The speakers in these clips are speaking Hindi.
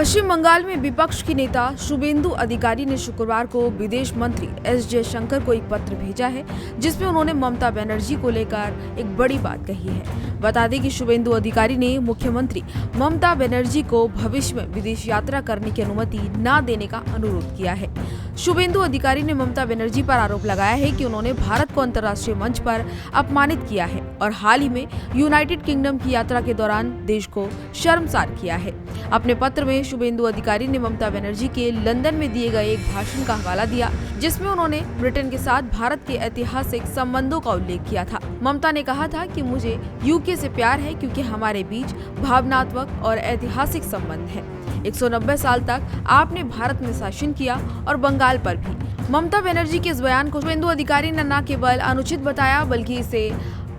पश्चिम बंगाल में विपक्ष की नेता शुभेंदु अधिकारी ने शुक्रवार को विदेश मंत्री एस जयशंकर को एक पत्र भेजा है, जिसमें उन्होंने ममता बनर्जी को लेकर एक बड़ी बात कही है। बता दें कि शुभेंदु अधिकारी ने मुख्यमंत्री ममता बनर्जी को भविष्य में विदेश यात्रा करने की अनुमति न देने का अनुरोध किया है। शुभेंदु अधिकारी ने ममता बनर्जी पर आरोप लगाया है कि उन्होंने भारत को अंतर्राष्ट्रीय मंच पर अपमानित किया है और हाल ही में यूनाइटेड किंगडम की यात्रा के दौरान देश को शर्मसार किया है। अपने पत्र में शुभेंदु अधिकारी ने ममता बनर्जी के लंदन में दिए गए एक भाषण का हवाला दिया, जिसमें उन्होंने ब्रिटेन के साथ भारत के ऐतिहासिक संबंधों का उल्लेख किया था। ममता ने कहा था कि मुझे यूके से प्यार है क्योंकि हमारे बीच भावनात्मक और ऐतिहासिक संबंध है। 190 साल तक आपने भारत में शासन किया और बंगाल पर भी। ममता बनर्जी के इस बयान को शुभेंदु अधिकारी ने न केवल अनुचित बताया, बल्कि इसे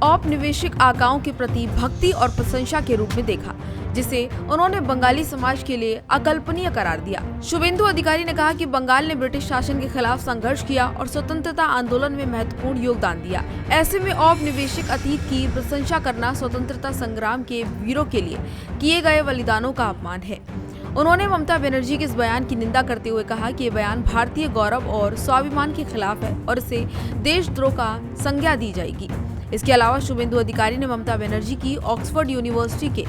औपनिवेशिक आकाओं के प्रति भक्ति और प्रशंसा के रूप में देखा, जिसे उन्होंने बंगाली समाज के लिए अकल्पनीय करार दिया। शुभेंदु अधिकारी ने कहा कि बंगाल ने ब्रिटिश शासन के खिलाफ संघर्ष किया और स्वतंत्रता आंदोलन में महत्वपूर्ण योगदान दिया। ऐसे में औपनिवेशिक अतीत की प्रशंसा करना स्वतंत्रता संग्राम के वीरों के लिए किए गए बलिदानों का अपमान है। उन्होंने ममता बनर्जी के इस बयान की निंदा करते हुए कहा कि ये बयान भारतीय गौरव और स्वाभिमान के खिलाफ है और इसे देशद्रोह का संज्ञा दी जाएगी। इसके अलावा शुभेंदु अधिकारी ने ममता बनर्जी की ऑक्सफोर्ड यूनिवर्सिटी के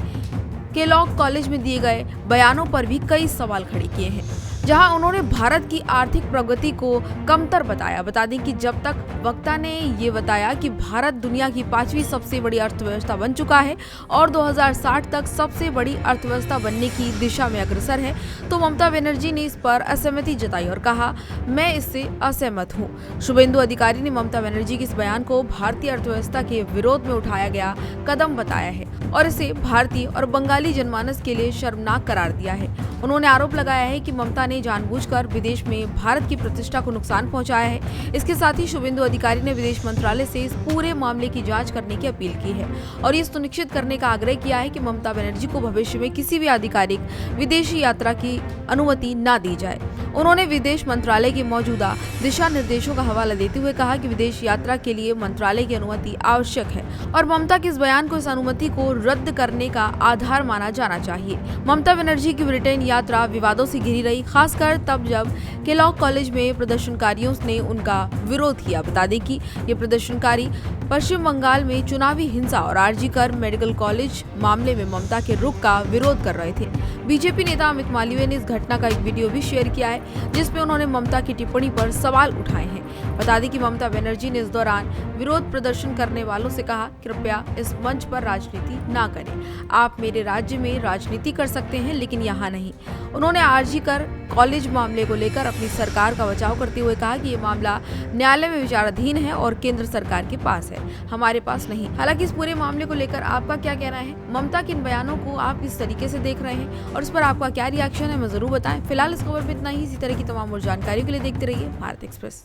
केलॉग कॉलेज में दिए गए बयानों पर भी कई सवाल खड़े किए हैं, जहां उन्होंने भारत की आर्थिक प्रगति को कमतर बताया। बता दें कि जब तक वक्ता ने ये बताया कि भारत दुनिया की 5वीं सबसे बड़ी अर्थव्यवस्था बन चुका है और 2060 तक सबसे बड़ी अर्थव्यवस्था बनने की दिशा में अग्रसर है, तो ममता बनर्जी ने इस पर असहमति जताई और कहा, मैं इससे असहमत हूँ। शुभेंदु अधिकारी ने ममता बनर्जी के इस बयान को भारतीय अर्थव्यवस्था के विरोध में उठाया गया कदम बताया है और इसे भारतीय और बंगाली जनमानस के लिए शर्मनाक करार दिया है। उन्होंने आरोप लगाया है कि ममता ने जानबूझकर विदेश में भारत की प्रतिष्ठा को नुकसान पहुंचाया है। इसके साथ ही शुभेंदु अधिकारी ने विदेश मंत्रालय से इस पूरे मामले की जांच करने की अपील की है और ये सुनिश्चित करने का आग्रह किया है कि ममता बनर्जी को भविष्य में किसी भी आधिकारिक विदेशी यात्रा की अनुमति न दी जाए। उन्होंने विदेश मंत्रालय के मौजूदा दिशा निर्देशों का हवाला देते हुए कहा कि विदेश यात्रा के लिए मंत्रालय की अनुमति आवश्यक है और ममता के इस बयान को इस अनुमति को रद्द करने का आधार माना जाना चाहिए। ममता बनर्जी की ब्रिटेन यात्रा विवादों से घिरी रही, खासकर तब जब केलॉग कॉलेज में प्रदर्शनकारियों ने उनका विरोध किया। बता दें कि ये प्रदर्शनकारी पश्चिम बंगाल में चुनावी हिंसा और आरजी कर मेडिकल कॉलेज मामले में ममता के रुख का विरोध कर रहे थे। बीजेपी नेता अमित मालवीय ने इस घटना का एक वीडियो भी शेयर किया है, जिसमें उन्होंने ममता की टिप्पणी पर सवाल उठाए हैं। बता दें कि ममता बनर्जी ने इस दौरान विरोध प्रदर्शन करने वालों से कहा, कृपया इस मंच पर राजनीति ना करें। आप मेरे राज्य में राजनीति कर सकते हैं, लेकिन यहाँ नहीं। उन्होंने आरजी कर कॉलेज मामले को लेकर अपनी सरकार का बचाव करते हुए कहा कि ये मामला न्यायालय में विचाराधीन है और केंद्र सरकार के पास है, हमारे पास नहीं। हालांकि इस पूरे मामले को लेकर आपका क्या कहना है? ममता के इन बयानों को आप किस तरीके से देख रहे हैं और इस पर आपका क्या रिएक्शन है, हमें जरूर बताएं। फिलहाल इस खबर में इतना ही। इसी तरह की तमाम और जानकारी के लिए देखते रहिए भारत एक्सप्रेस।